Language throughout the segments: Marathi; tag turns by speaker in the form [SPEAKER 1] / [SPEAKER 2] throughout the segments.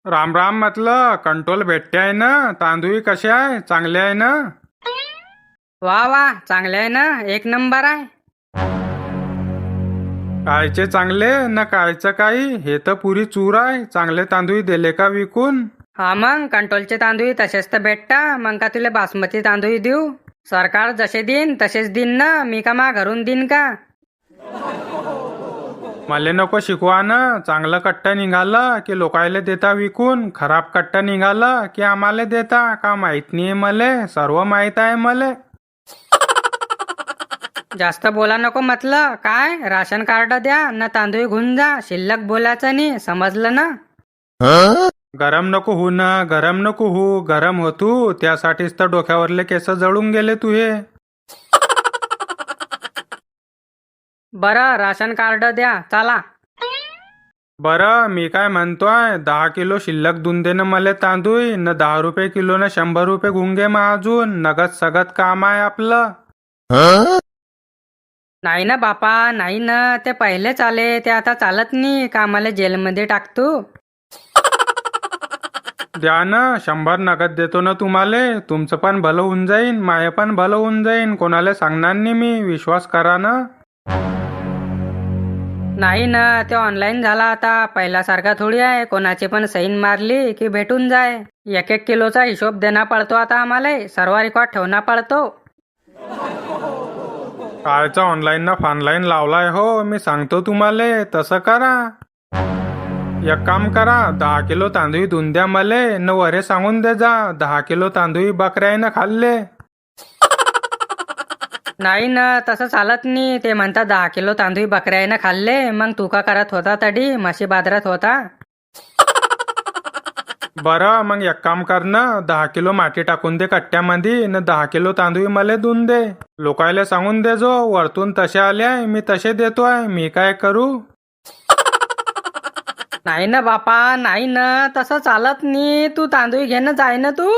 [SPEAKER 1] राम राम म्हटलं. कंट्रोल भेटते आहे ना? तांदूळ कसे आहे? चांगले आहे ना?
[SPEAKER 2] वा वा, चांगले आहे ना, एक नंबर आहे.
[SPEAKER 1] कायचे चांगले न कायचं काही? हे तर पुरी चूर आहे. चांगले तांदूळ दिले का विकून?
[SPEAKER 2] हा मग कंट्रोलचे तांदूळ तसेच तर भेटता. मग का तुला बासमती तांदूळ देऊ? सरकार जसे देईन तसेच देईन ना, मी का मा घरून देईन का?
[SPEAKER 1] मले नको शिकवा ना. चांगलं कट्टा निघालं की लोकायले देता विकून. खराब कट्टा निघालं की आम्हाला देता का? माहित नाही मले. सर्व माहित आहे मले.
[SPEAKER 2] जास्त बोला नको म्हटलं. काय राशन कार्ड द्या ना, तांदूळ घेऊन जा. शिल्लक बोलायचं नाही, समजलं ना?
[SPEAKER 1] गरम नको हो ना. गरम नको हो. गरम होतू त्यासाठीच तर डोक्यावरले केस जळून गेले तुहे.
[SPEAKER 2] बरं, राशन कार्ड द्या, चला.
[SPEAKER 1] बरं, मी काय म्हणतोय, 10 किलो शिल्लक देऊन दे ना मले तांदूळ. न 10 रुपये किलो न 100 रुपये गुंगे मग अजून नगद सगत काम आहे आपलं.
[SPEAKER 2] नाही ना बापा, नाही ना. ते पहिलेच आले, ते आता चालत नाही का? आम्हाला जेलमध्ये टाकतो.
[SPEAKER 1] द्या ना. 100 नगद देतो ना तुम्हाला. तुमचं पण भलं होऊन जाईन, माय पण भलं होऊन जाईन. कोणाला सांगणार नाही मी. विश्वास करा ना.
[SPEAKER 2] नाही ना, ते ऑनलाईन झाला आता. पहिल्यासारखा थोडी आहे, कोणाची पण सैन मारली की भेटून जाय. 1-1 किलोचा हिशोब देणं पडतो आता आम्हाला. सर्व रेकॉर्ड ठेवणं पडतो.
[SPEAKER 1] कायचा ऑनलाईन ना फानलाईन लावलाय हो. मी सांगतो तुम्हाला, तसं करा. एक काम करा, 10 किलो तांदूळ देऊन द्या मले. न वरे सांगून दे जा, 10 किलो तांदूळ बकऱ्यानं खाल्ले.
[SPEAKER 2] नाही ना, तसं चालत नाही. ते म्हणतात 10 किलो तांदूळ बकऱ्यानं खाल्ले. मग तू का करत होता तडी? म्हशी बाजारात होता.
[SPEAKER 1] बरं, मग एक काम कर ना, 10 किलो माती टाकून दे कट्ट्यामध्ये. न 10 किलो तांदूळ मले देऊन दे. लोकायला सांगून दे जो वरतून तसे आले मी तसे देतोय. मी काय करू?
[SPEAKER 2] नाही ना बापा, नाही ना, तसं चालत नाही. तू तांदूळ घेणं जाय ना तू.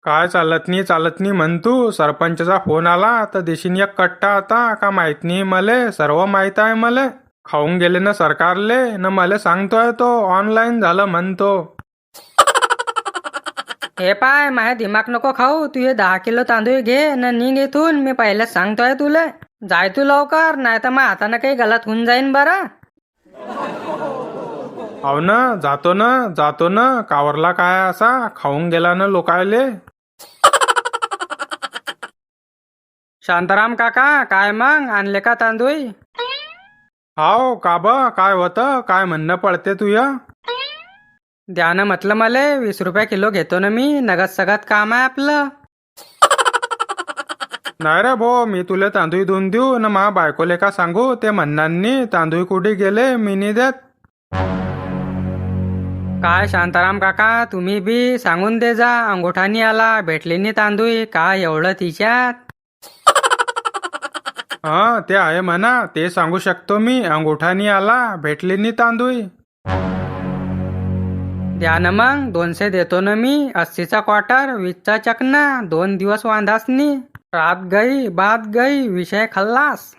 [SPEAKER 1] काय चालत नाही चालत नाही म्हणतू? सरपंचचा फोन आला तर देशीन एक कट्टा आता का? माहित नाही मले. सर्व माहित आहे मले. खाऊन गेले ना सरकारले. न मले सांगतोय तो ऑनलाईन झालं म्हणतो.
[SPEAKER 2] हे पाय, माझ्या दिमाग नको खाऊ. तू हे 10 किलो तांदूळ घे न निघ इथून. मी पहिलेच सांगतोय तुले. जाय तू लवकर, नाही तर मग हातानं काही गलत होऊन जाईन बरं.
[SPEAKER 1] हो ना, जातो ना जातो ना. कावरला काय असा? खाऊन गेला ना लोकायले.
[SPEAKER 2] शांताराम काका, काय मग आणले का तांदूळ?
[SPEAKER 1] हाव का बा? काय होतं? काय म्हणणं पडते तुया?
[SPEAKER 2] द्या ना म्हटलं मले. 20 रुपये किलो घेतो ना मी. नगद सगत काम आहे आपलं.
[SPEAKER 1] नाही रे भो, मी तुला तांदूळ देऊन देऊ ना मा बायकोले का सांगू? ते म्हणणार तांदूळ कुठे गेले, मी नाही देत.
[SPEAKER 2] काय शांताराम काका, तुम्ही बी सांगून दे जा. अंगोठानी आला, भेटली नाही तांदूळ. काय एवढं तिच्यात?
[SPEAKER 1] हा, ते आहे म्हणा. ते सांगू शकतो मी. अंगुठानी आला, भेटली नाही तांदूळ.
[SPEAKER 2] द्या ना मग. 200 देतो ना मी. 80चा क्वार्टर, 20चा चकना. 2 दिवस वांधाच नाही. रात गई बात गई, विषय खल्लास.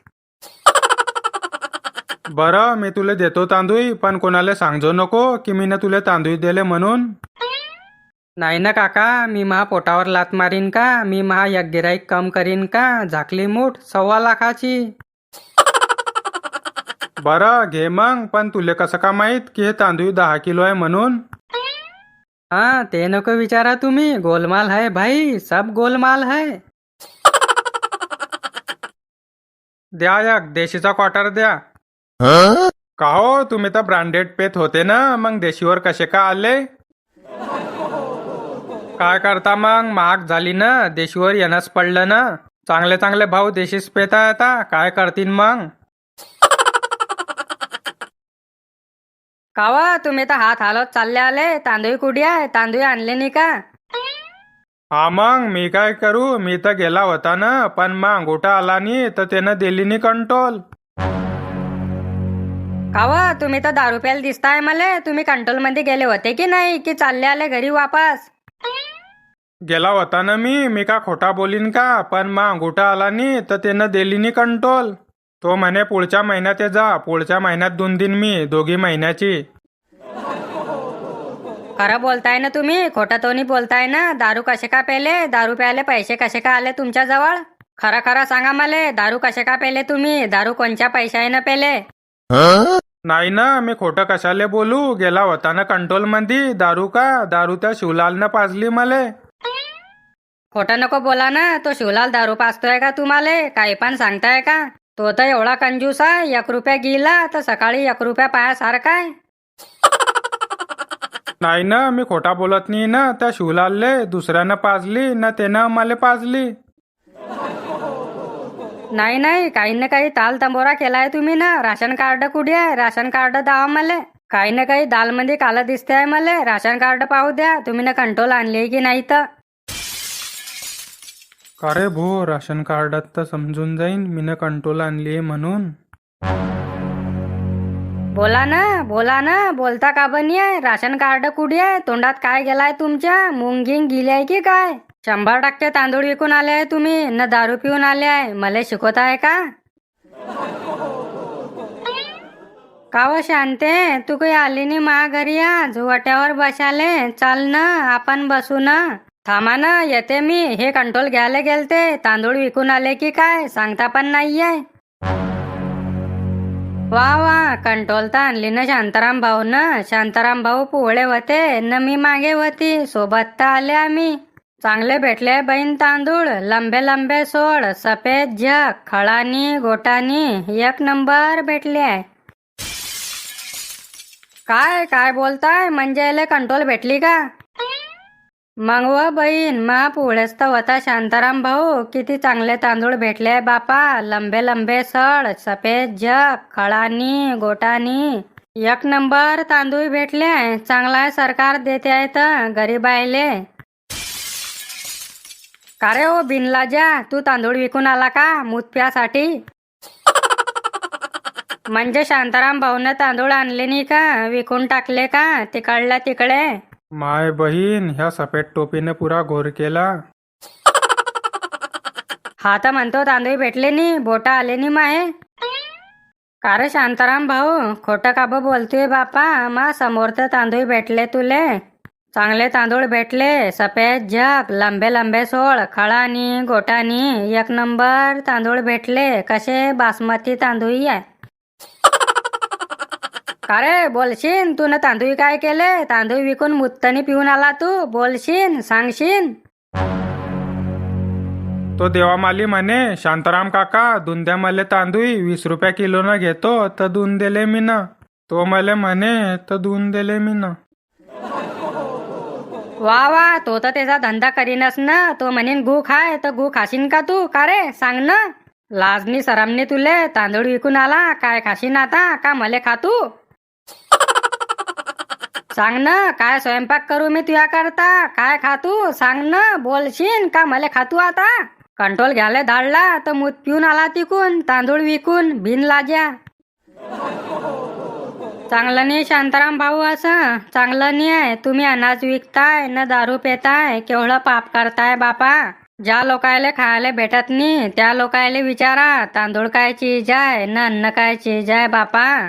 [SPEAKER 1] बरं, मी तुला देतो तांदूळ, पण कोणाला सांगजो नको की मी ना तुला तांदूळ दिले म्हणून.
[SPEAKER 2] नाही ना काका, मी महा पोटावर लात मारीन का? मी महा एक गिराईक कम करीन का? झाकली मूठ 1.25 लाखाची.
[SPEAKER 1] बरं, घे मग. पण तुले कसं का माहित की हे तांदूळ 10 किलो आहे म्हणून?
[SPEAKER 2] हा, ते नको विचारा तुम्ही. गोलमाल है भाई, सब गोलमाल है.
[SPEAKER 1] द्या, एक देशीचा क्वार्टर द्या. का हो, तुम्ही तर ब्रँडेड पेत होते ना, मग देशीवर कसे का आले? काय करता मग? महाग झाली ना, देशीवर येणंच पडलं ना. चांगले चांगले भाऊ देशीच पेता आता. काय करतील मग?
[SPEAKER 2] कावा, तुम्ही तर हात हालत चालले आले. तांदूळ कुठे आहे? तांदूळ आणले नाही का?
[SPEAKER 1] हा, मग मी काय करू? मी तर गेला होता ना, पण मग अंगोठा आला नाही तर त्यानं दिली नाही कंट्रोल.
[SPEAKER 2] कावा, तुम्ही तर 10 रुपयाला दिसताय मले. तुम्ही कंट्रोल मध्ये गेले होते की नाही, की चालले आले घरी वापस?
[SPEAKER 1] गेला होता ना मी का खोटा बोलीन का? पण मग अंगुठा आला नाही तर त्यानं दिली नाही कंट्रोल. तो म्हणे पुढच्या महिन्यात जा. पुढच्या महिन्यात 2 दिन मी, दोघी महिन्याची.
[SPEAKER 2] खरं बोलताय ना तुम्ही? खोटं तो नाही बोलताय ना? दारू कसे का पेले? दारू प्यायले पैसे कसे का आले तुमच्या जवळ? खरं खरं सांगा मला, दारू कसे का पेले तुम्ही? दारू कोणत्या पैशाने पेले?
[SPEAKER 1] नाही ना, मी खोटं कशाले बोलू. गेला होता ना कंट्रोल मध्ये दारू का. दारू त्या शिवलालनं पाजली मले.
[SPEAKER 2] खोटं नको बोला ना. तो शिवलाल दारू पाजतोय का तुम्हाला? काही पण सांगताय का? तो तर एवढा कंजूस आहे, 1 रुपया गेला तर सकाळी 1 रुपया पायासारखा आहे.
[SPEAKER 1] नाही ना, मी खोटा बोलत नाही ना. त्या शिवलालले दुसऱ्यानं पाजली ना, त्यानं मला पाजली.
[SPEAKER 2] नाही नाही, काही ना काही ताल तंबोरा केलाय तुम्ही ना. राशन कार्ड कुठे आहे? राशन कार्ड दावा मला. काही ना काही दाल मध्ये काला दिसते मला. राशन कार्ड पाहू द्या. तुम्ही ना कंट्रोल आणले की नाही तर.
[SPEAKER 1] का रे भो, राशन कार्डात तर समजून जाईन मीनं कंट्रोल आणली म्हणून.
[SPEAKER 2] बोला ना बोला ना, बोलता का बनी आहे? राशन कार्ड कुठे आहे? तोंडात काय गेलाय तुमच्या? मुंगिंग गेली की काय? 100% तांदूळ विकून आले आहे तुम्ही, न दारू पिऊन आले आहे. मला शिकवत आहे का? का व शांते, तू काही आली नाही मा घरी आज? वाट्यावर बसाले. चाल ना, आपण बसू ना. थांबा ना, येते मी. हे कंट्रोल घ्यायला गेलते. तांदूळ विकून आले की काय सांगता पण नाहीये. वा वा, कंट्रोल तर आणली ना शांताराम भाऊ ना. शांताराम भाऊ पोळे होते न मी मागे होती. सोबत तर आले आम्ही. चांगले भेटले बहीण तांदूळ. लंबे लंबे सोड, सफेद झक, खळानी गोटानी 1 नंबर भेटले. काय काय बोलताय? म्हणजे याले कंट्रोल भेटली का? मग व बहीण, मा पुढेच तर होता शांताराम भाऊ. किती चांगले तांदूळ भेटले बापा. लंबे लंबे सड, सफेद जग, खळानी गोटानी 1 नंबर तांदूळ भेटले. चांगला सरकार देते आहे तर गरीबायले. का रे ओ बिनलाजा, तू तांदूळ विकून आला का मुतप्यासाठी? म्हणजे शांताराम भाऊनं तांदूळ आणले नाही का? विकून टाकले का तिकडल्या तिकडे?
[SPEAKER 1] माय बहीण, ह्या सफेद टोपीने पुरा घोर केला.
[SPEAKER 2] हा तर म्हणतो तांदूळ भेटले नाही, बोटा आले नाही माये. का रे शांताराम भाऊ, खोटं का बोलतोय बापा? मा समोर तर तांदूळ भेटले तुले. चांगले तांदूळ भेटले. सफेद जग, लंबे लंबे सोळ, खळानी गोटानी 1 नंबर तांदूळ भेटले. कसे बासमती तांदूळ आहे. का रे बोलशीन, तू न तांदूळ काय केले? तांदूळ विकून मुत्तनी पिऊन आला तू. बोलशीन, सांगशीन.
[SPEAKER 1] तो देवामाली म्हणे, शांताराम काका दुंद्या मले तांदूळ 20 रुपया किलोनं घेतो तर दून दिले मी ना. तो मले म्हणे तर दून दिले मी ना.
[SPEAKER 2] वा वा, तो तर त्याचा धंदा करीनच ना. तो म्हणेन गु खाय तर गु खाशीन का तू? का रे सांग ना. लाजनी सरमने तुले. तांदूळ विकून आला, काय खाशीन आता? का मले खातू? सांग ना, काय स्वयंपाक करू मी तुया करता? काय खातू सांग ना. बोलशीन का मले खातू आता? कंट्रोल घ्यायला धाडला तर मूत पिऊन आला तिकून तांदूळ विकून बिन लाज्या. चांगलं नाही शांताराम भाऊ, असं चांगलं नाही आहे. तुम्ही अनाज विकताय न दारू पेताय. केवढं पाप करताय बापा. ज्या लोकायले खायला भेटत नाही त्या लोकायले विचारा, तांदूळ काय चीज आहे न अन्न काय चीज आहे बापा.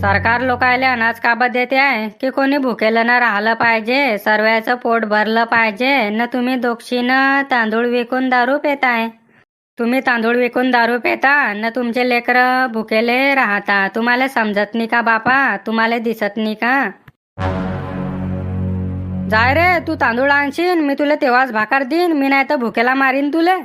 [SPEAKER 2] सरकार लोकायले अनाज काबत देते आहे की कोणी भुकेलं न राहिलं पाहिजे, सर्वांचं पोट भरलं पाहिजे. न तुम्ही दोक्षीनं तांदूळ विकून दारू पेताय. तुम्ही तांदूळ विकून दारू पेता न तुमचे लेकरं भुकेले राहता. तुम्हाला समजत नाही का बापा? तुम्हाला दिसत नाही का? जाय रे, तू तांदूळ आणशील मी तुला तेव्हाच भाकर देईन. मी नाही तर भुकेला मारीन तुले.